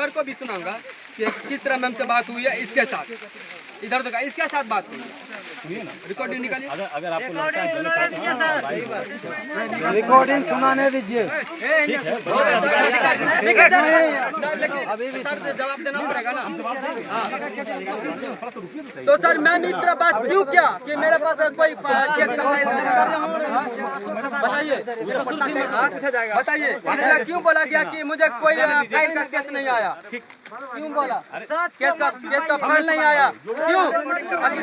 इधर को भी सुनाऊंगा कि किस तरह मैम से बात हुई है इसके साथ। इधर तो इसके साथ बात हुई रिकॉर्डिंग निकालिए। अगर आपको लगता है रिकॉर्डिंग सुनाने दीजिए। लेकिन सर जवाब देना पड़ेगा ना। तो सर मैम इस तरह बात क्यों किया कि मेरे पास कोई बताइए बताइए क्यों बोला गया कि मुझे कोई फाइल का केस नहीं आया? क्यों बोला केस का फाइल नहीं आया? क्यों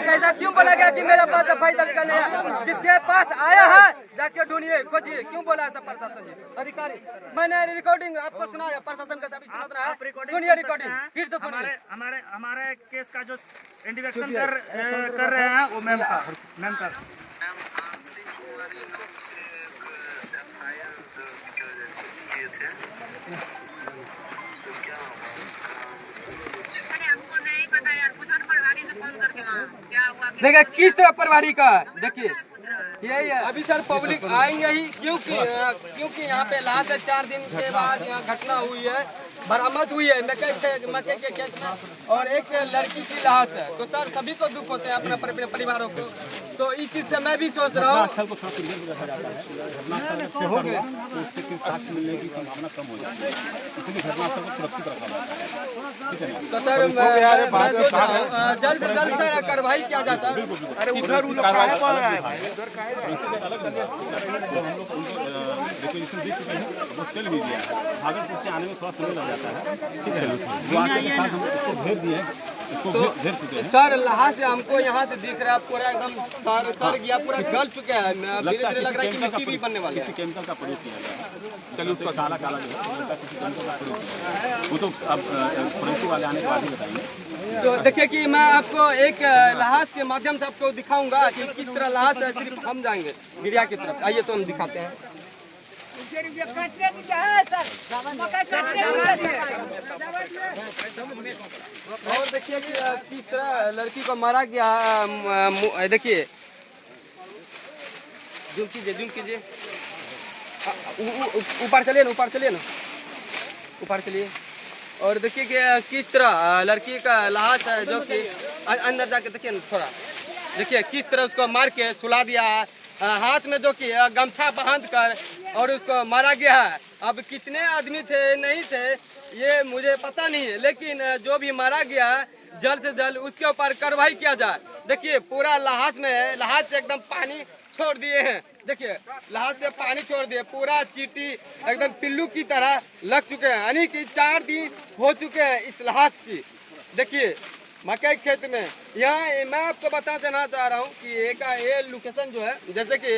कैसा क्यों बोला गया कि मेरे पास फाइल दर्ज करने आया? जिसके पास आया है जाके ढूंढिए खोजिए। क्यों बोला ऐसा प्रशासन जी अधिकारी? मैंने रिकॉर्डिंग आपको सुनाया, प्रशासन का सभी सुना रहा है। सुनिए रिकॉर्डिंग फिर से सुनिए। हमारे केस का जो इंडिकेशन कर रहे हैं वो मैम का देखिए किस तरह परिवारी का देखिए यही है। अभी सर पब्लिक आएंगे ही क्योंकि यहाँ पे लास्ट 4 दिन के बाद यहाँ घटना हुई है, बरामद हुई है मकई के खेत में और एक लड़की की लाश है। तो सर सभी को दुख होते हैं अपने परिवारों को। तो इस चीज से मैं भी सोच रहा हूँ तो सर जल्द से जल्द कार्रवाई किया जाता है। भागलपुर से आने में थोड़ा समय लग जाता है, ठीक है। वो आके के साथ हम उसको भेज दिए, उसको भेज चुके हैं। सर लहा से हमको यहाँ से दिख रहा है पूरा एकदम सर गया, पूरा जल चुका है। लगता है लग रहा है कि मिट्टी भी बनने वाली है। किसी केमिकल का प्रयोग किया गया है। चलिए उसका काला काला जो है किसी केमिकल का प्रयोग किया है। वो तो अब फोरेंसिक वाले आने के बाद ही बताएंगे। तो देखिए कि मैं आपको एक लहास के माध्यम से आपको दिखाऊंगा कि किस तरह लहास है। सिर्फ हम जाएंगे मीडिया की तरफ, आइए तो हम दिखाते हैं। और देखिए कि किस तरह लड़की को मारा गया। देखिए जूम कीजिए ऊपर चलिए ना ऊपर चलिए। और देखिए कि किस तरह लड़की का लाश है जो कि अंदर जाके देखिए ना थोड़ा देखिए किस तरह उसको मार के सुला दिया है, हाथ में जो कि गमछा बांध कर और उसको मारा गया है। अब कितने आदमी थे नहीं थे ये मुझे पता नहीं है, लेकिन जो भी मारा गया है जल्द से जल्द उसके ऊपर कार्रवाई किया जाए। देखिए पूरा लाश में लाश से एकदम पानी छोड़ दिए हैं। देखिए लाश से पानी छोड़ दिए, पूरा चींटी एकदम पिल्लू की तरह लग चुके हैं। यानी कि 4 दिन हो चुके हैं इस लाश की। देखिए मकई खेत में यहाँ मैं आपको बताना चाहना चाह रहा हूँ कि एक ये लोकेशन जो है जैसे कि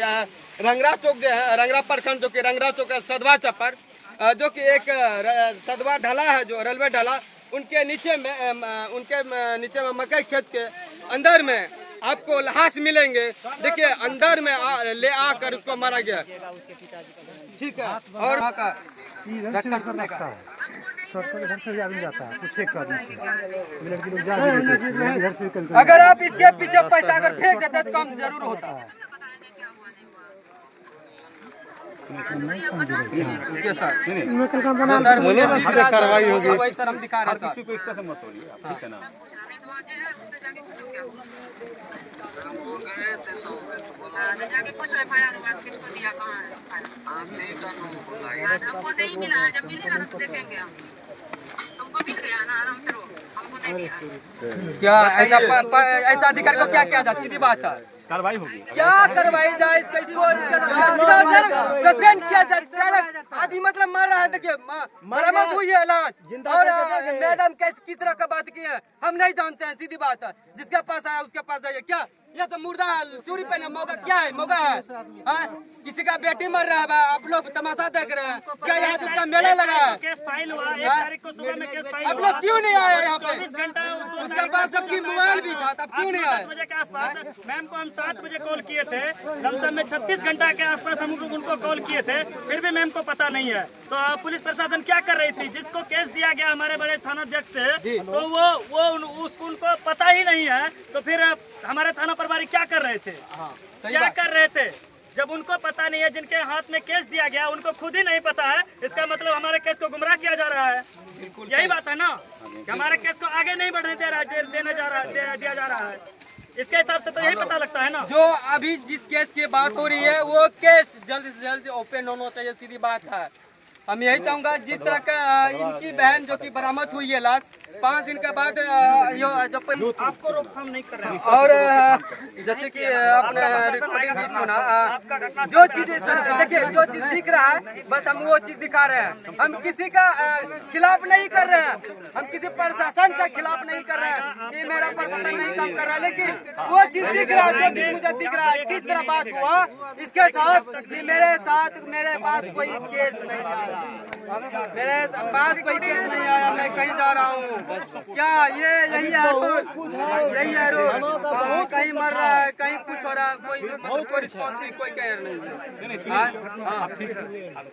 रंगरा चौक जो है, रंगरा प्रखंड जो कि रंगरा चौक है, सदवा चपर जो कि एक सदवा ढाला है जो रेलवे ढाला, उनके नीचे में मकई खेत के अंदर में आपको लाश मिलेंगे। देखिए अंदर में ले आकर उसको मारा गया, ठीक है। और रक्षा करने का अगर आप इसके पीछे पैसा अगर फेंक देते तो काम जरूर होता है। कार्रवाई होगी। वही सर हम दिखा रहे हैं। किसी को इस तरह से मत बोलिए, ठीक है ना। जाके पूछ रहे किसको दिया कहाँ है। हमको नहीं मिला, जब मिलेगा तो देखेंगे हम। तुमको मिल गया ना, आराम से रहो, हमको नहीं दिया। क्या ऐसा अधिकारी को क्या किया जाए? सीधी बात है, कार्रवाई होगी। क्या करवाई जाए इसको सस्पेंड किया जाए। आदमी मतलब मर रहा है। देखिए बरामद हुई है लाश और मैडम किस तरह का बात की है हम नहीं जानते हैं। सीधी बात है, जिसके पास आया उसके पास जाइए। क्या ये तो मुर्दा चोरी पहने मौका क्या है? मौका है किसी का बेटी मर रहा है, आप लोग तमाशा देख रहे हैं। क्या यहाँ उसका मेला लगा है? केस फाइल हुआ 1 तारीख को सुबह में केस फाइल आप लोग क्यों नहीं आए यहाँ पे? 24 घंटा उसके पास सबकी मोबाइल भी था, तब क्यों नहीं आए? 10 बजे के आसपास मैम को हम 7 बजे कॉल किए थे। लमसम में 36 घंटा के आसपास हम उनको कॉल किए थे, फिर भी मैम को पता नहीं है। तो पुलिस प्रशासन क्या कर रही थी? जिसको केस दिया गया हमारे बड़े थानाध्यक्ष से, तो वो उनको पता ही नहीं है। तो फिर हमारे थाना प्रभारी क्या कर रहे थे? क्या कर रहे थे जब उनको पता नहीं है? जिनके हाथ में केस दिया गया उनको खुद ही नहीं पता है। इसका मतलब हमारे केस को गुमराह किया जा रहा है। यही बात है ना कि हमारे केस को आगे नहीं बढ़ने दिया जा रहा है। इसके हिसाब से तो यही पता लगता है ना। जो अभी जिस केस की बात हो रही है वो केस जल्द से जल्द ओपन होना चाहिए, सीधी बात है। हम यही चाहूंगा जिस तरह का इनकी बहन जो कि बरामद हुई है लाश 5 दिन के बाद आपको रोकथाम नहीं कर रहे हैं। और जैसे कि आपने रिपोर्टिंग भी सुना, जो चीज देखिए जो चीज दिख रहा है बस हम वो चीज दिखा रहे हैं। हम किसी का खिलाफ नहीं कर रहे हैं, हम किसी प्रशासन का खिलाफ नहीं कर रहे हैं कि मेरा प्रशासन नहीं काम कर रहा है, लेकिन वो चीज दिख रहा है, जो चीज मुझे दिख रहा है किस तरह बात हुआ इसके साथ कि मेरे पास कोई केस नहीं आया, मेरे पास कोई केस नहीं आया, मैं कहीं जा रहा हूँ। क्या ये यही है रूल? यही है रूल? कहीं मर रहा है, कहीं कुछ हो रहा है, कोई रिस्पॉन्स नहीं, कोई केयर नहीं है।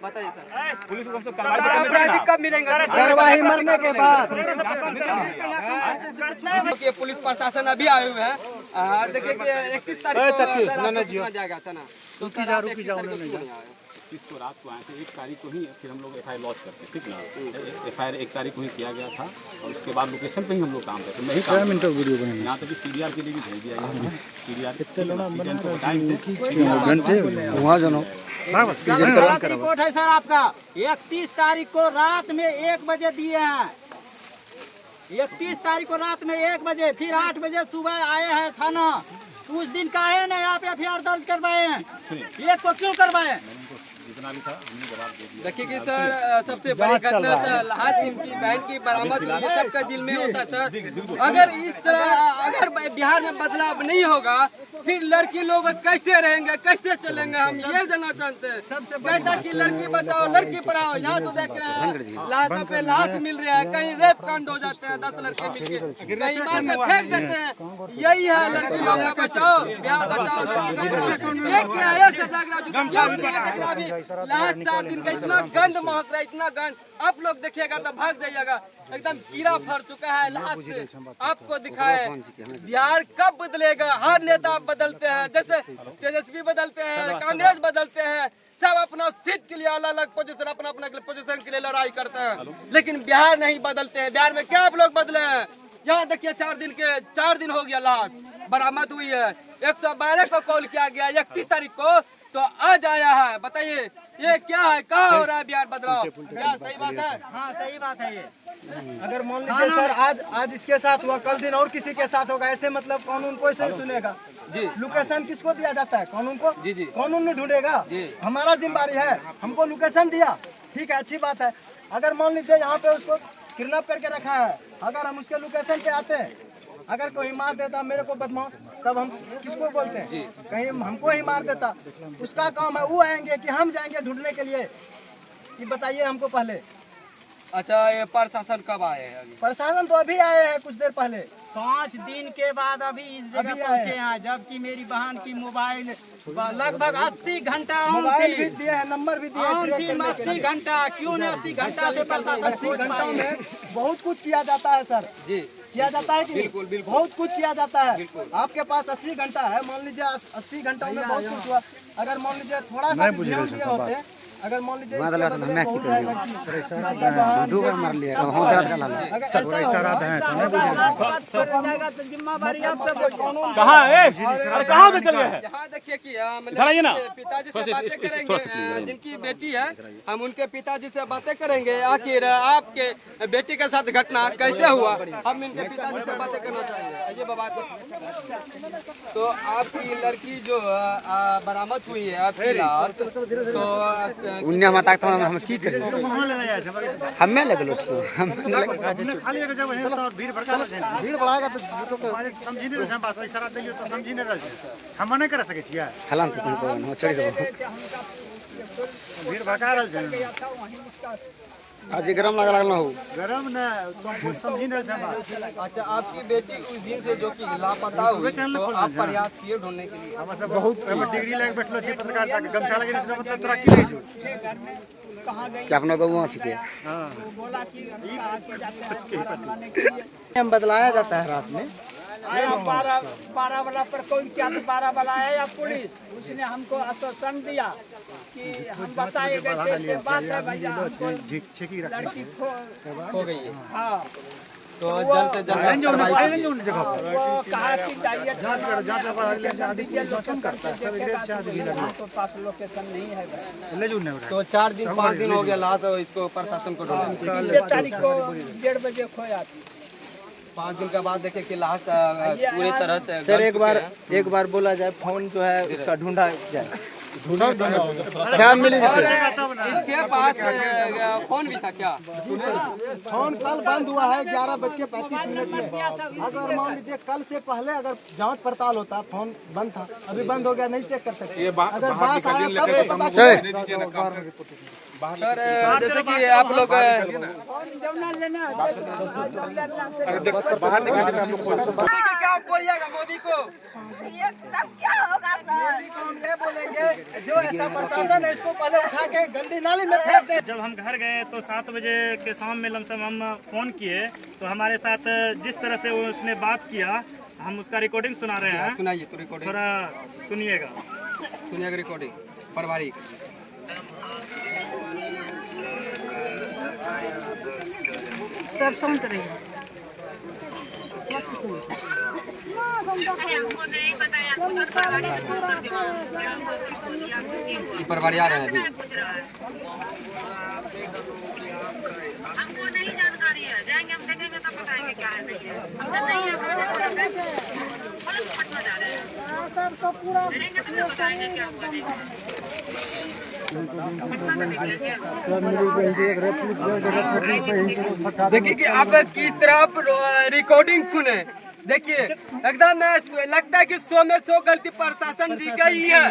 बताइए सर, पुलिस को अपराधी कब मिलेंगे? कार्रवाई मरने के बाद कि पुलिस प्रशासन अभी आए हुए हैं। देखिए कि 31 तारीख को जाएगा था ना, तो इसको रात को आए थे, 1 तारीख को ही फिर हम लोग FIR लॉन्च करते, ठीक ना। FIR 1 तारीख को ही किया गया था और उसके बाद लोकेशन पे ही हम लोग काम करते। मैं ही काम यहाँ तक CDR के लिए भी भेज दिया गया। CDR को बताएंगे वहाँ जानो रिपोर्ट है सर आपका 31 तारीख को रात में 1 बजे दिए हैं। 31 तारीख को रात में 1 बजे, फिर 8 बजे सुबह आए हैं थाना। उस दिन का है ना आप FIR दर्ज करवाए हैं, ये को क्यों करवाए? जितना भी था हमने जवाब दे दिया। देखिए कि सर सबसे बड़ी घटना लाश इनकी बहन की बरामद हुई है, सबका दिल में होता है सर। अगर इस तरह अगर बिहार में बदलाव नहीं होगा फिर लड़की लोग कैसे रहेंगे, कैसे चलेंगे, हम ये जानना चाहते हैं। कहता कि लड़की बचाओ लड़की पढ़ाओ, यहाँ तो देख रहे हैं लाशों पे लाश मिल रहा है, कहीं रेप कांड हो जाते हैं 10 लड़के मिलके कहीं मार के फेंक देते हैं। यही है लड़की लोग का बचाओ, बिहार बचाओ, लड़की का पढ़ाओ। ये क्या है सब लग रहा है लास्ट 4 दिन का इतना गंद महक रहा है, इतना गंद। आप लोग देखिएगा तो भाग जाइएगा, एकदम कीड़ा फर चुका है लाश से। आपको दिखाए बिहार कब बदलेगा? हर नेता बदलते हैं, जैसे तेजस्वी बदलते हैं, कांग्रेस बदलते हैं, सब अपना सीट के लिए अलग अलग पोजीशन अपना पोजीशन के लिए लड़ाई करते हैं, लेकिन बिहार नहीं बदलते हैं। बिहार में क्या आप लोग बदले हैं? यहाँ देखिए 4 दिन हो गया लाश बरामद हुई है, 112 को कॉल किया गया 31 तारीख को, तो आज आया है। बताइए ये क्या है, कहाँ हो रहा है बिहार बदलाव? क्या सही बात है? हाँ सही बात है। ये अगर मान लीजिए सर आज इसके साथ हुआ, कल दिन और किसी के साथ होगा, ऐसे मतलब कानून कोई नहीं सुनेगा जी। लोकेशन किसको दिया जाता है? कानून को। जी जी कानून नहीं ढूंढेगा, हमारा जिम्मेदारी है। हमको लोकेशन दिया, ठीक है, अच्छी बात है। अगर मान लीजिए यहाँ पे उसको किडनैप करके रखा है, अगर हम उसके लोकेशन पे आते हैं, अगर कोई मार देता मेरे को बदमाश, तब हम किसको बोलते हैं? कहीं हमको ही मार देता, उसका काम है। वो आएंगे कि हम जाएंगे ढूंढने के लिए? कि बताइए हमको पहले। अच्छा ये प्रशासन कब आए हैं? प्रशासन तो अभी आए हैं कुछ देर पहले, 5 दिन के बाद अभी इस जगह पहुँचे हैं, जबकि मेरी बहन की मोबाइल लगभग 80 घंटा मोबाइल भी दिए हैं, नंबर भी दिए हैं। 80 घंटा क्यों नहीं? 80 घंटा से प्रशासन 80 घंटों में बहुत कुछ किया जाता है सर जी, किया जाता है कि बिल्कुल बिल्कुल बहुत कुछ किया जाता है। आपके पास 80 घंटा है, मान लीजिए 80 घंटों में बहुत कुछ हुआ। अगर मान लीजिए थोड़ा सा ध्यान दिए होते, अगर मान लीजिए दो बार मार लिया कहाँ है? कहाँ से चल गए हैं? यहाँ देखिए कि चलाइए ना। पिताजी से बातें करेंगे, जिनकी बेटी है हम उनके पिताजी से बातें करेंगे। आखिर आपके बेटी के साथ घटना कैसे हुआ, हम इनके पिताजी से बातें करना चाहेंगे। अजय बाबा तो आपकी लड़की जो बरामद हुई है आपकी लाश, तो उन्हें हम तक हम की करें, हमें लगलो हम खाली एक जगह है तो भीड़ बढ़ाएगा तो समझी नहीं रहे बात, इशारा दियो तो समझी नहीं रहे, हम नहीं कर सके छियै। हलान तो तुमको चढ़ी दो भीड़ भड़का रहल छै, आज गरम लगा लगना हो गरम ना तुमको समझी नहीं रहे बात। अच्छा आपकी बेटी उस दिन से जो कि लापता हुई, तो आप प्रयास किए ढूंढने के लिए? हम सब बहुत डिग्री लेके बैठलो छी, पत्रकारिता के गमछा लगे इसका मतलब तोरा की नहीं छो क्या अपना गौवा छिके। हम बदलाया जाता है रात में, आया 12 वाला पर कोई क्या 12 वाला है या पुलिस, उसने हमको आश्वासन दिया कि हम बताएंगे कैसे बात है भैया, हमको लड़की हो गई है। हाँ तो जल्द से जल्द वो कहा कि जाइए लोकेशन करके देखेगा, तो पास लोकेशन नहीं है। तो 4 दिन 5 दिन हो गया लाश, तो इसको प्रशासन को ढूंढा। 3 तारीख को 1:30 बजे खोया थी। 5 दिन के बाद देखे कि लाश पूरी तरह से सर गल एक बार बोला जाए, फोन जो है उसका ढूंढा जाए। सब मिल और इसके पास फोन भी था क्या? फोन कल बंद हुआ है 11:35 में। अगर मान लीजिए कल से पहले अगर जांच पड़ताल होता, फोन बंद था, अभी बंद हो गया, नहीं चेक कर सकते। अगर बात आया तब तो पता चले। सर जैसे कि आप लोग क्या बोलिएगा मोदी को? ये सब क्या होगा सर? मोदी को हम ये बोलेंगे, जो ऐसा प्रशासन है इसको पहले उठा के गंदी नाली में फेंक दे। जब हम घर गए तो 7 बजे के शाम में लमसम हम फ़ोन किए, तो हमारे साथ जिस तरह से उसने बात किया, हम उसका रिकॉर्डिंग सुना रहे हैं। सुनाइए तो रिकॉर्डिंग, थोड़ा सुनिएगा। सुनिएगा रिकॉर्डिंग पारिवारिक। सब सुन रही है। हमको नहीं बताया, कुछ परवारी से फोन करके ये परवारी आ रहे हैं अभी। पूछ रहा है। हमको नहीं जानकारी है, जाएंगे हम देखेंगे तब बताएंगे क्या है नहीं है। हमको नहीं है, पटना जा रहे हैं, रहेंगे तो बताएंगे क्या हुआ। देखिए कि आप किस तरह रिकॉर्डिंग सुने, देखिए एकदम लगता है कि 100 में 100 गलती प्रशासन की गई है।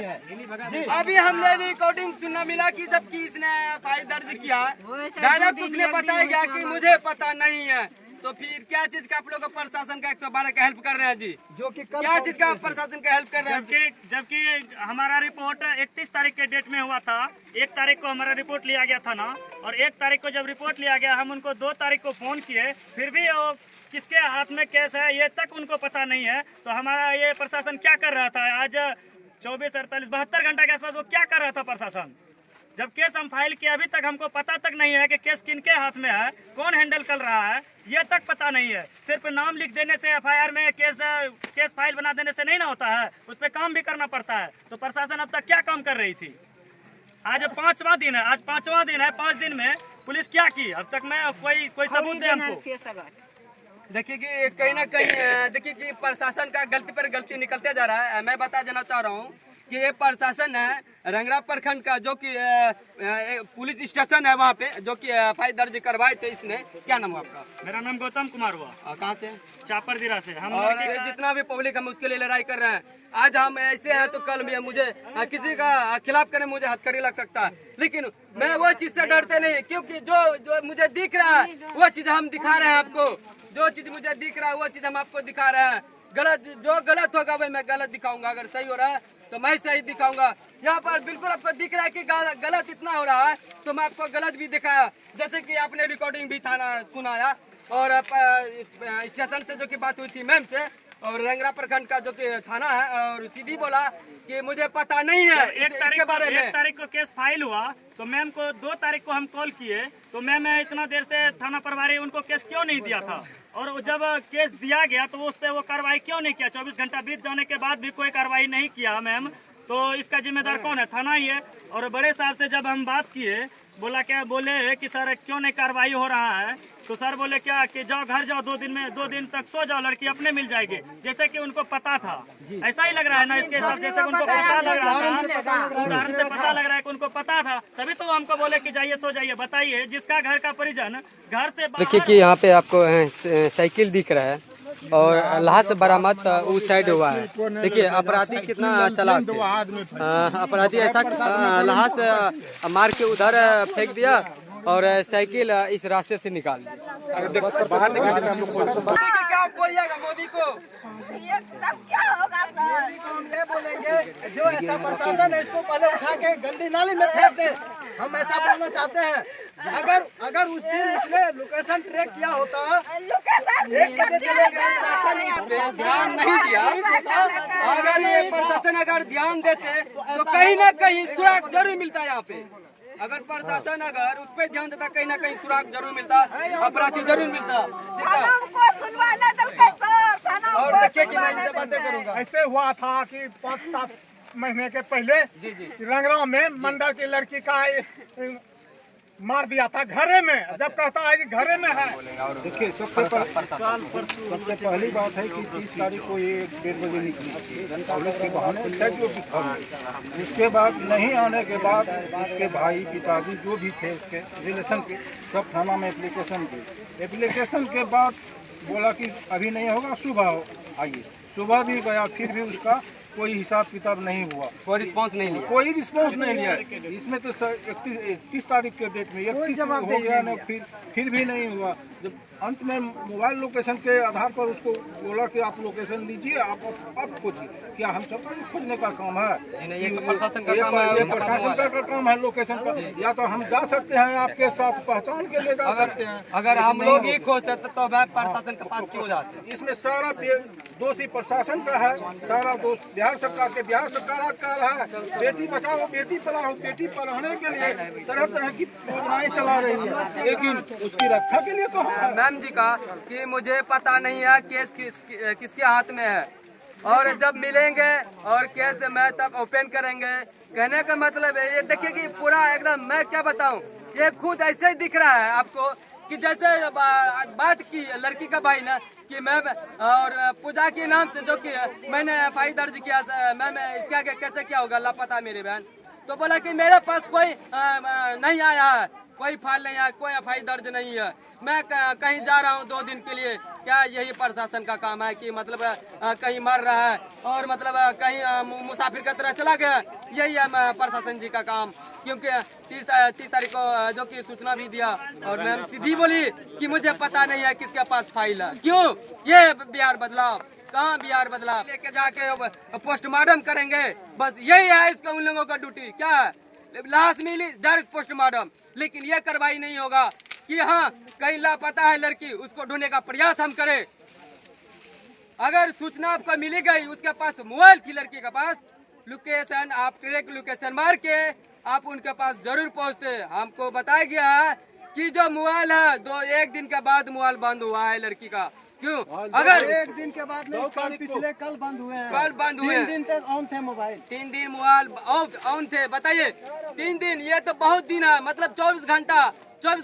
अभी हमने रिकॉर्डिंग सुनना मिला कि जबकि इसने फाइल दर्ज किया, डायरेक्ट उसने बताया गया कि मुझे पता नहीं है। तो फिर क्या चीज का आप लोग प्रशासन का 112 का हेल्प कर रहे हैं जी? जो कि क्या चीज का प्रशासन का हेल्प कर रहे हैं? जबकि हमारा रिपोर्ट 31 तारीख के डेट में हुआ था, 1 तारीख को हमारा रिपोर्ट लिया गया था ना, और 1 तारीख को जब रिपोर्ट लिया गया, हम उनको 2 तारीख को फोन किए, फिर भी वो किसके हाथ में केस है ये तक उनको पता नहीं है। तो हमारा ये प्रशासन क्या कर रहा था? आज 24, 48, 72 घंटा के आसपास वो क्या कर रहा था प्रशासन? जब केस हम फाइल किए अभी तक हमको पता तक नहीं है कि केस किनके हाथ में है, कौन हैंडल कर रहा है, ये तक पता नहीं है। सिर्फ नाम लिख देने से एफआईआर में केस फाइल बना देने से नहीं ना होता है, उस पर काम भी करना पड़ता है। तो प्रशासन अब तक क्या काम कर रही थी? आज 5वां दिन है, आज 5वां दिन है, 5 दिन में पुलिस क्या की अब तक? मैं कोई सबूत दे हमको। देखिए कि कहीं ना कहीं देखिए कि प्रशासन का गलती पर गलती निकलते जा रहा है। मैं बता देना चाह रहा हूँ कि ये प्रशासन है रंगरा प्रखंड का, जो कि पुलिस स्टेशन है वहाँ पे, जो कि एफआईआर दर्ज करवाए थे इसने। क्या नाम है आपका? मेरा नाम गौतम कुमार हुआ। कहाँ से? चापरदिरा से। हम और जितना भी पब्लिक हम उसके लिए लड़ाई कर रहे हैं। आज हम ऐसे हैं तो कल भी मुझे किसी का खिलाफ करने मुझे हथकड़ी लग सकता है, लेकिन मैं वो चीज से डरते नहीं, क्योंकि जो मुझे दिख रहा है वो चीज हम दिखा रहे हैं आपको। जो चीज मुझे दिख रहा है वो चीज हम आपको दिखा रहे हैं। जो गलत होगा वही मैं गलत दिखाऊंगा, अगर सही हो रहा है तो मैं सही दिखाऊंगा। यहाँ पर बिल्कुल आपको दिख रहा है कि गलत इतना हो रहा है, तो मैं आपको गलत भी दिखाया। जैसे कि आपने रिकॉर्डिंग भी थाना सुनाया, और स्टेशन से जो की बात हुई थी मैम से, और रंगरा प्रखंड का जो कि थाना है, और सीधी बोला कि मुझे पता नहीं है इसके बारे में। 1 तारीख को केस फाइल हुआ, तो मैम को 2 तारीख को हम कॉल किए, तो मैम इतना देर से थाना प्रभारी उनको केस क्यों नहीं दिया था? और जब केस दिया गया तो उस पर वो कार्रवाई क्यों नहीं किया? 24 घंटा बीत जाने के बाद भी कोई कार्रवाई नहीं किया मैम। तो इसका जिम्मेदार कौन है? थाना ही है। और बड़े साहब से जब हम बात किए, बोले कि सर क्यों नहीं कार्रवाई हो रहा है? तो सर बोले क्या कि जाओ घर जाओ, 2 दिन तक सो जाओ, लड़की अपने मिल जाएगी। जैसे कि उनको पता था, ऐसा ही लग रहा है ना इसके हिसाब से, जैसे उनको पता लग रहा था, उदाहरण से पता लग रहा है कि उनको पता था, तभी तो हमको बोले कि जाइए सो जाइए। बताइए, जिसका घर का परिजन घर से देखिए कि यहाँ पे आपको साइकिल दिख रहा है, और लाश बरामद उस साइड हुआ है। देखिए अपराधी कितना चालाक है। अपराधी ऐसा लाश मार के उधर फेंक दिया और साइकिल इस रास्ते से निकाल दिया। क्या बोलिएगा मोदी को? ये सब क्या होगा सर? मोदी को हम ये बोलेंगे, जो ऐसा प्रशासन है इसको पहले उठा के गंदी नाली में फेंक दे। हम ऐसा बोलना चाहते हैं। अगर उस दिन उसने लोकेशन ट्रैक किया होता, 1 बजे चले गए, ध्यान नहीं दिया, अगर ये प्रशासन अगर ध्यान देते तो कहीं ना कहीं सुराग जरूर मिलता यहाँ पे। अगर प्रशासन अगर उस पर ध्यान देता कहीं ना कहीं सुराग जरूर मिलता, अपराधी जरूर मिलता। और देखिए कि मैं इनसे बातें करूंगा। ऐसे हुआ था कि 5-7 महीने के पहले रंगराव में मंडल की लड़की का मार दिया था घरे में, जब कहता है कि घरे में है। देखिए सबसे पहली बात है कि 30 तारीख को ये 1:30 बजे निकली और उसके बहाने उसके बाद नहीं आने के बाद उसके भाई पिताजी जो भी थे उसके रिलेशन के सब थाना में एप्लीकेशन के बाद बोला कि अभी नहीं होगा, सुबह आइए। सुबह भी गया, फिर भी उसका कोई हिसाब किताब नहीं हुआ, कोई रिस्पांस नहीं लिया, कोई रिस्पांस नहीं लिया। इसमें तो 31 तारीख के डेट में 31 हो गया ना, फिर भी नहीं हुआ। जब अंत में मोबाइल लोकेशन के आधार पर उसको बोला कि आप लोकेशन लीजिए, आप खोजिए। क्या हम सबका खोजने का काम है? ये प्रशासन का काम है लोकेशन का। या तो हम जा सकते हैं आपके साथ पहचान के लिए जा सकते हैं, अगर हम लोग ही खोजते तो वह प्रशासन के पास क्यों जाते? इसमें सारा दोषी प्रशासन का है, सारा दोष बिहार सरकार के। बिहार सरकार का है बेटी बचाओ बेटी पढ़ाओ, बेटी पढ़ाने के लिए तरह तरह की योजनाएं चला रही है, लेकिन उसकी रक्षा के लिए तो मैम जी का कि मुझे पता नहीं है केस किसके हाथ में है, और जब मिलेंगे और केस में तब ओपन करेंगे। कहने का मतलब है ये देखिए कि पूरा एकदम मैं क्या बताऊं, ये खुद ऐसे ही दिख रहा है आपको कि जैसे बात की लड़की का भाई ना कि मैम और पूजा के नाम से जो कि मैंने FI दर्ज किया, मैम इसके आगे कैसे क्या होगा, लापता मेरी बहन। तो बोला कि मेरे पास कोई नहीं आया है, कोई फाइल नहीं है, कोई FI दर्ज नहीं है, मैं कहीं जा रहा हूँ 2 दिन के लिए। क्या यही प्रशासन का काम है कि मतलब कहीं मर रहा है और मतलब कहीं मुसाफिर की तरह चला गया? यही है प्रशासन जी का काम। क्योंकि 30 तारीख को जो कि सूचना भी दिया और मैम सीधी बोली कि मुझे पता नहीं है किसके पास फाइल है। क्यों? ये बिहार बदलाव, कहाँ बिहार बदलाव? लेके जाके पोस्टमार्टम करेंगे, बस यही है इसका उन लोगों का ड्यूटी। क्या है? लाश मिली डायरेक्ट पोस्टमार्टम, लेकिन ये कार्रवाई नहीं होगा कि हाँ कहीं लापता है लड़की, उसको ढूंढने का प्रयास हम करें। अगर सूचना आपको मिली गई, उसके पास मोबाइल की लड़की के पास लोकेशन, आप ट्रैक लोकेशन मार के आप उनके पास जरूर पहुंचते। हमको बताया गया है कि जो मोबाइल है 1 दिन के बाद मोबाइल बंद हुआ है लड़की का। क्यों? अगर 1 दिन के बाद नहीं, कल बंद हुए हैं। कल बंद हुए, 3 दिन तक ऑन थे मोबाइल, 3 दिन मोबाइल ऑन थे। बताइए 3 दिन, ये तो बहुत दिन है, मतलब 24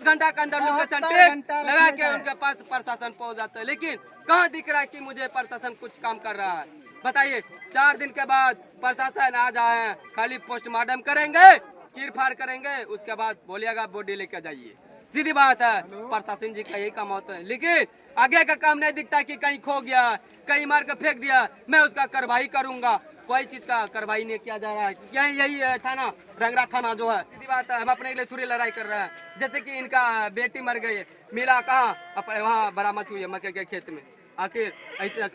घंटा के अंदर लोकेशन ट्रैक लगा के उनके पास प्रशासन पहुंच जाता है। लेकिन कहाँ दिख रहा है कि मुझे प्रशासन कुछ काम कर रहा है? बताइए 4 दिन के बाद प्रशासन आ जाए, खाली पोस्टमार्टम करेंगे, चीर फाड़ करेंगे, उसके बाद बोलिएगा बॉडी लेकर जाइए। सीधी बात है, प्रशासन जी का यही काम होता है। लेकिन आगे का काम नहीं दिखता कि कहीं खो गया, कहीं मार कर फेंक दिया, मैं उसका कार्रवाई करूंगा। कोई चीज का कार्रवाई नहीं किया जा रहा है। यही है थाना, रंगरा थाना जो है। सीधी बात है, हम अपने लिए थोड़ी लड़ाई कर रहे हैं। जैसे कि इनका बेटी मर गई, मिला कहाँ? वहाँ बरामद हुई है मक्के के खेत में। आखिर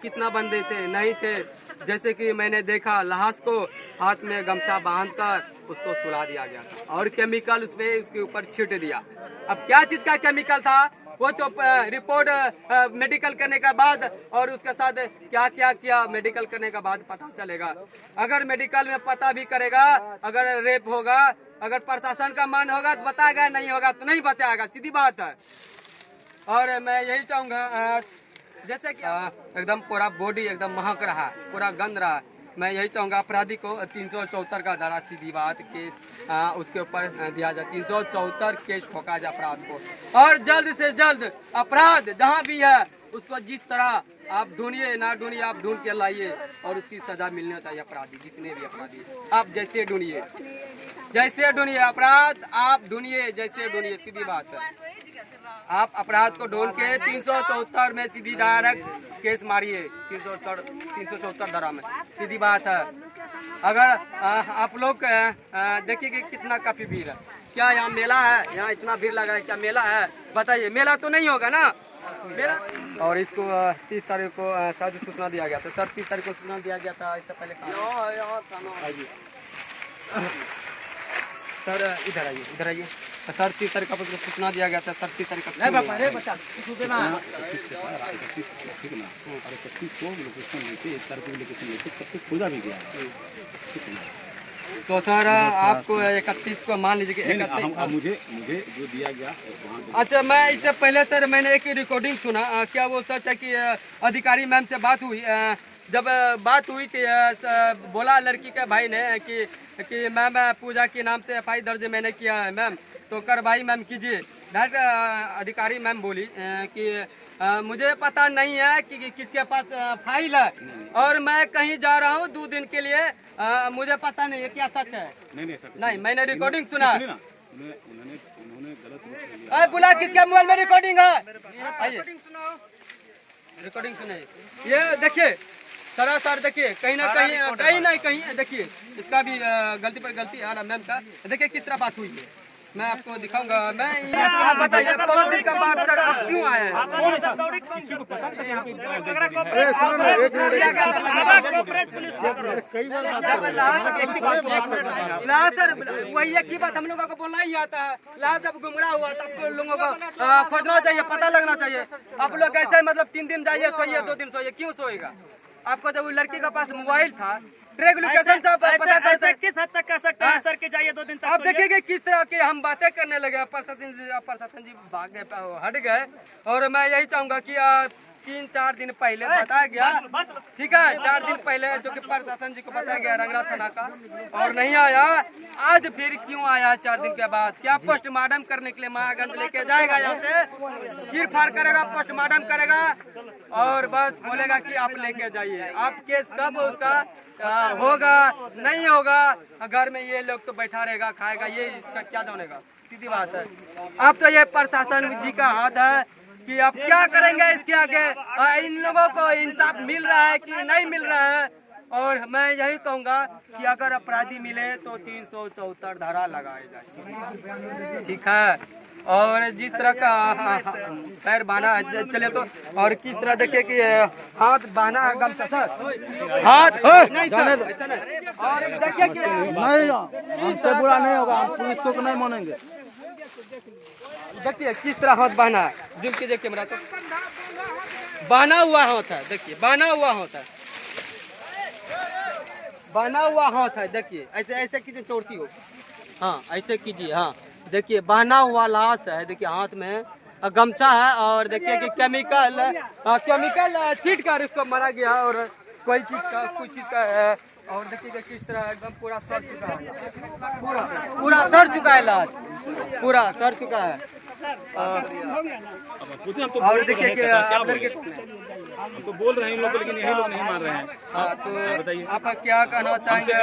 कितना बंदे थे, नहीं थे? जैसे कि मैंने देखा लाश को हाथ में गमछा बांधकर उसको सुला दिया गया था और केमिकल उसके ऊपर छींट दिया। अब क्या चीज का केमिकल था वो तो रिपोर्ट मेडिकल करने के बाद और उसके साथ क्या क्या किया मेडिकल करने के बाद पता चलेगा। अगर मेडिकल में पता भी करेगा, अगर रेप होगा, अगर प्रशासन का मन होगा तो बताएगा, नहीं होगा तो नहीं बताएगा। सीधी बात है। और मैं यही चाहूँगा जैसे कि एकदम पूरा बॉडी एकदम महक रहा है, पूरा गंद रहा है। मैं यही चाहूँगा अपराधी को 374 का धारा, सीधी बात केस उसके ऊपर दिया जाए। 374 केस ठोका जाए अपराध को, और जल्द से जल्द अपराध जहाँ भी है उसको जिस तरह आप ढूंढिए ना ढूंढिए, आप ढूंढ के लाइए और उसकी सजा मिलनी चाहिए। अपराधी जितने भी अपराधी आप जैसे ढूंढिए अपराध, आप ढूंढिए जैसे ढूंढिए। सीधी बात है, आप अपराध को ढूंढ के 374 में सीधी डायरेक्ट केस मारिए। 374 धारा में सीधी बात है। अगर आप लोग देखिए कि कितना काफी भीड़ है। क्या यहाँ मेला है? यहाँ इतना भीड़ लगा है, क्या मेला है? बताइए, मेला तो नहीं होगा ना मेला। और इसको 30 तारीख को शायद सूचना दिया गया था सर, 30 तारीख को सूचना दिया गया था। इससे पहले सर इधर आइए। सर 30 तारीख को सूचना दिया गया था, सर 30 तारीख ठीक है ना, और 31 को लोकेशन लेके 1 तारीख को लोकेशन लेके तब तक खोजा भी गया, ठीक है ना। तो सर आपको 31 को मान लीजिए कि 31 मुझे जो दिया गया वहाँ। अच्छा, मैं इससे पहले सर मैंने एक रिकॉर्डिंग सुना, क्या वो सच है कि अधिकारी मैम से बात हुई, जब बात हुई थी बोला लड़की के भाई ने कि मैम पूजा के नाम से FI दर्ज मैंने किया है मैम, तो कार्रवाई मैम कीजिए। डायरेक्ट अधिकारी मैम बोली कि मुझे पता नहीं है कि किसके पास फाइल है और मैं कहीं जा रहा हूँ 2 दिन के लिए, मुझे पता नहीं है क्या सच है। नहीं सर, नहीं, मैंने रिकॉर्डिंग सुना। उन्होंने गलत रूप से लिया। अरे बुला, किसके मोबाइल में रिकॉर्डिंग है? आइए रिकॉर्डिंग सुनाइए। ये देखिए सरासर, देखिए कहीं ना कहीं देखिए इसका भी गलती पर गलती है मैम का। देखिए किस तरह बात हुई है, मैं आपको दिखाऊंगा। मैं आप बताइए 5 दिन का बाद सर आप क्यों आए हैं? सर वही एक ही बात हम लोगों को बोलना ही आता है। लास्ट जब गुमराह हुआ तब लोगों को खोजना चाहिए, पता लगना चाहिए। आप लोग ऐसे मतलब 3 दिन जाइए सोइए, 2 दिन सोइए, क्यों सोएगा? आपको जब लड़की के पास मोबाइल था, ट्रैक लोकेशन से पता कर सकते, किस हद तक कर सकते हैं सर कि जाइए 2 दिन तक? आप देखिए किस तरह की हम बातें करने लगे। प्रशासन जी भाग गए, हट गए। और मैं यही चाहूंगा कि 3-4 दिन पहले बताया गया, ठीक है, 4 दिन पहले जो कि प्रशासन जी को बताया गया रंगरा थाना का, और नहीं आया। आज फिर क्यों आया 4 दिन के बाद? क्या पोस्टमार्टम करने के लिए महागंज लेके जाएगा? यहाँ से चीर फाड़ करेगा, पोस्टमार्टम करेगा और बस बोलेगा कि आप लेके जाइए। आप केस कब उसका होगा नहीं होगा, घर में ये लोग तो बैठा रहेगा, खाएगा, ये इसका क्या जानेगा? सीधी बात है। अब तो ये प्रशासन जी का हाथ है कि आप क्या करेंगे इसके आगे। इन लोगों को इंसाफ मिल रहा है कि नहीं मिल रहा है? और मैं यही कहूँगा कि अगर अपराधी मिले तो 374 धारा लगाएगा, ठीक है। और जिस तरह का पैर बांधा चले तो, और किस तरह देखिए कि हाथ बांधा गमछा सर, हाथ नहीं सर, ऐसा नहीं। और देखिए कि नहीं, हमसे बुरा नहीं होगा, हम पुलिस को नहीं मानेंगे। देखिए किस तरह हाथ बांधा है, जूम कीजिए कैमरा तो, बांधा हुआ हाथ है, देखिए बांधा हुआ हाथ है, बांधा हुआ हाथ है। देखिए ऐसे ऐसे कीजिए, चोरती हो, हाँ ऐसे कीजिए, हाँ देखिए बांधा हुआ लाश है। देखिए हाथ में गमछा है और देखिए कि केमिकल छीट कर इसको मारा गया और कोई चीज का है। और देखिए किस तरह एकदम पूरा सड़ चुका है, पूरा सड़ चुका है लाश, पूरा सड़ चुका है। और देखिए कि हम तो बोल रहे हैं लोग, लेकिन यही लोग नहीं मान रहे हैं। तो बताइए आप क्या कहना चाहेंगे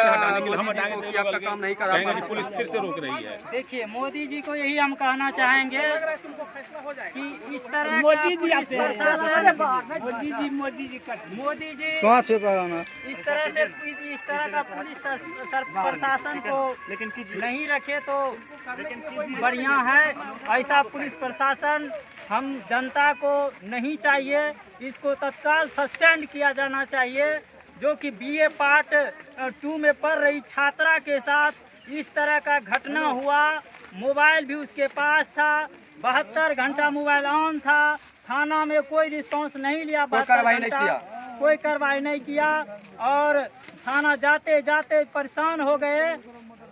मोदी जी को कि आपका काम नहीं करा पा? पुलिस फिर से रोक रही है। देखिए मोदी जी को यही हम कहना चाहेंगे कि इस तरह मोदी जी इस तरह का पुलिस प्रशासन को नहीं रखे तो बढ़िया है। ऐसा पुलिस प्रशासन हम जनता को नहीं चाहिए, इसको तत्काल सस्पेंड किया जाना चाहिए। जो कि BA पार्ट 2 में पढ़ रही छात्रा के साथ इस तरह का घटना हुआ, मोबाइल भी उसके पास था, 72 घंटा मोबाइल ऑन था, थाना में कोई रिस्पांस नहीं लिया, कोई कार्रवाई नहीं किया और थाना जाते जाते परेशान हो गए,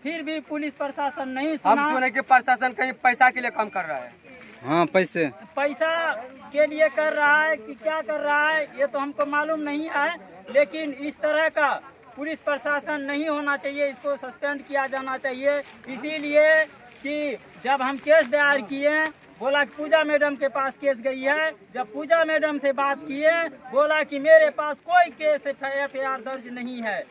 फिर भी पुलिस प्रशासन नहीं सुना। हम सुने कि प्रशासन कहीं पैसा के लिए काम कर रहा है। हाँ, पैसा के लिए कर रहा है कि क्या कर रहा है ये तो हमको मालूम नहीं है, लेकिन इस तरह का पुलिस प्रशासन नहीं होना चाहिए, इसको सस्पेंड किया जाना चाहिए। इसीलिए कि जब हम केस दायर किए, बोला कि पूजा मैडम के पास केस गई है, जब पूजा मैडम से बात किए बोला कि मेरे पास कोई केस FIR दर्ज नहीं है।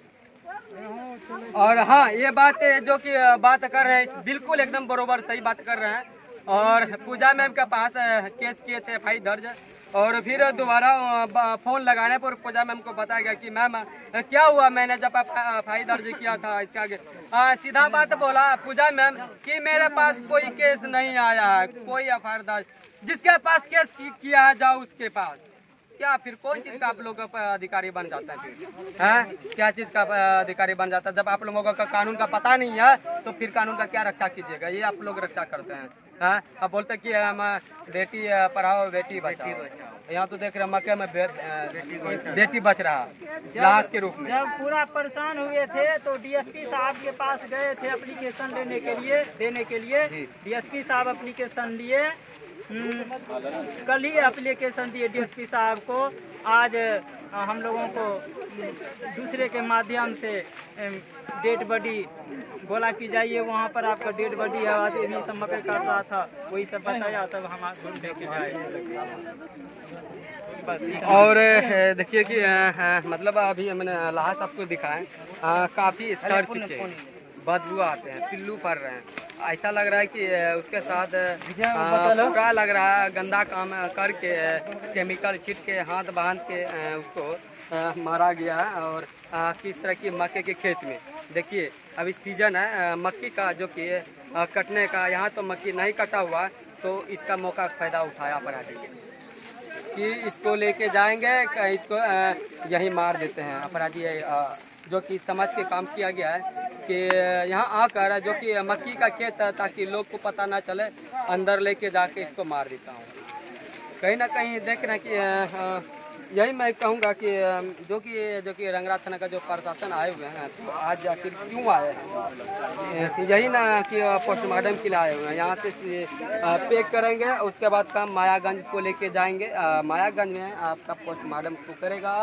और हाँ, ये बात जो कि बात कर रहे हैं बिल्कुल एकदम बरोबर सही बात कर रहे हैं। और पूजा मैम के पास केस किए थे FIR दर्ज, और फिर दोबारा फोन लगाने पर पूजा मैम को बताया गया कि मैम क्या हुआ, मैंने जब FIR दर्ज किया था इसके आगे सीधा बात बोला पूजा मैम कि मेरे पास कोई केस नहीं आया है, कोई FIR दर्ज, जिसके पास केस किया है जाओ उसके पास। क्या फिर कौन चीज का आप लोग का अधिकारी बन जाता है फिर? हैं? क्या चीज का अधिकारी बन जाता है? जब आप लोगों का कानून का पता नहीं है तो फिर कानून का क्या रक्षा कीजिएगा? ये आप लोग रक्षा करते हैं। हाँ, अब बोलते कि हम बेटी पढ़ाओ बेटी बचाओ। यहाँ तो देख रहे हैं मक्के में बेटी बच रहा लाश के रूप में। जब पूरा परेशान हुए थे तो डीएसपी साहब के पास गए थे एप्लीकेशन देने के लिए डीएसपी साहब एप्लीकेशन लिए, कल ही एप्लीकेशन दिए डीएसपी साहब को। आज हम लोगों को दूसरे के माध्यम से डेड बॉडी बोला कि जाइए वहाँ पर आपका डेड बॉडी है, आज यही सब मकई काट रहा था वही सब बताया, तब हम ढूंढ लेके जाए बस। और देखिए कि मतलब अभी मैंने लाश आपको दिखाएं, काफी सर्च के बदबू आते हैं, पिल्लू पड़ रहे हैं, ऐसा लग रहा है कि उसके साथ क्या लग रहा है गंदा काम करके केमिकल छीट के हाथ बांध के उसको मारा गया है। और किस तरह की मक्के के खेत में देखिए अभी सीजन है मक्की का जो कि कटने का, यहाँ तो मक्की नहीं कटा हुआ तो इसका मौका फायदा उठाया अपराधी कि इसको लेके जाएंगे, इसको यहीं मार देते हैं अपराधी। जो कि समझ के काम किया गया है कि यहाँ आकर जो कि मक्की का खेत है ताकि लोग को पता ना चले, अंदर लेके जाके इसको मार देता हूँ। कहीं ना कहीं देख रहे हैं कि यही मैं कहूँगा कि जो कि रंगरा थाना का जो प्रशासन आए हुए हैं तो आज आखिर क्यों आए हैं? यही ना कि पोस्टमार्टम के लिए आए हुए हैं। यहाँ से पैक करेंगे, उसके बाद काम मायागंज को लेके जाएंगे। मायागंज में आपका पोस्टमार्टम को करेगा,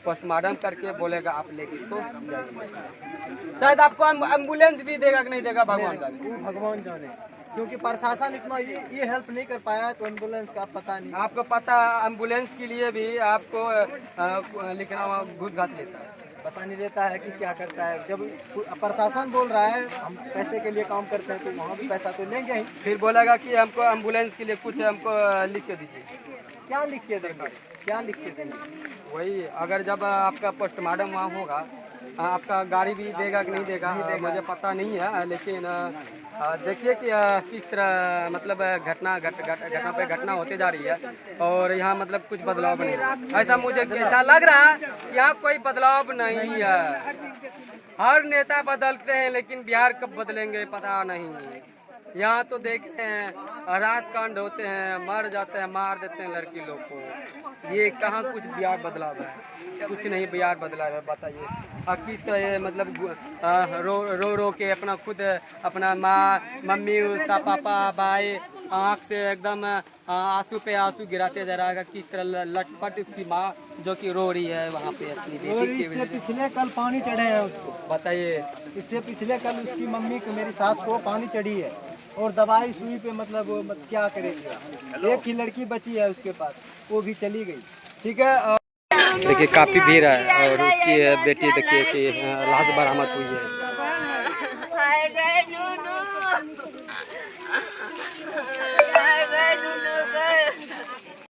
पोस्टमार्टम करके बोलेगा आप लेके इसको जाइए। शायद आपको एम्बुलेंस भी देगा कि नहीं देगा भगवान जाने। भगवान जाने, क्योंकि प्रशासन इतना ये हेल्प नहीं कर पाया तो एम्बुलेंस का पता नहीं। आपको पता एम्बुलेंस के लिए भी आपको लिखना घूस घास लेता है, पता नहीं रहता है कि क्या करता है। जब प्रशासन बोल रहा है हम पैसे के लिए काम करते हैं तो वहाँ भी पैसा तो लेंगे ही। फिर बोलेगा कि हमको एम्बुलेंस के लिए कुछ हमको लिख के दीजिए। क्या लिख के देंगे? क्या लिख के देंगे? वही अगर जब आपका पोस्टमार्टम वहाँ होगा, आपका गाड़ी भी देगा कि नहीं देगा मुझे पता नहीं है, लेकिन देखिए कि किस तरह मतलब घटना पे घटना होते जा रही है और यहाँ मतलब कुछ बदलाव नहीं। ऐसा मुझे ऐसा लग रहा है कि यहाँ कोई बदलाव नहीं है। हर नेता बदलते हैं लेकिन बिहार कब बदलेंगे पता नहीं। यहाँ तो देखते हैं रात कांड होते हैं, मर जाते हैं, मार देते हैं लड़की लोग को। ये कहाँ कुछ बिहार बदलाव है? कुछ नहीं बिहार बदलाव है। बताइए किस तरह मतलब रो के अपना खुद अपना माँ मम्मी उसका पापा भाई आँख से एकदम आंसू पे आंसू गिराते जा रहा है। किस तरह लटपट उसकी माँ जो कि रो रही है वहाँ पे अपनी बेटी के। इससे पिछले कल पानी चढ़े हैं उसको, बताइए। इससे पिछले कल उसकी मम्मी को मेरी सास को पानी चढ़ी है और दवाई सुई पे मतलब क्या करेगी। एक ही लड़की बची है उसके पास, वो भी चली गई। ठीक है, देखिए काफी भीड़ है और उसकी बेटी देखिए कि लाश बरामद हुई है।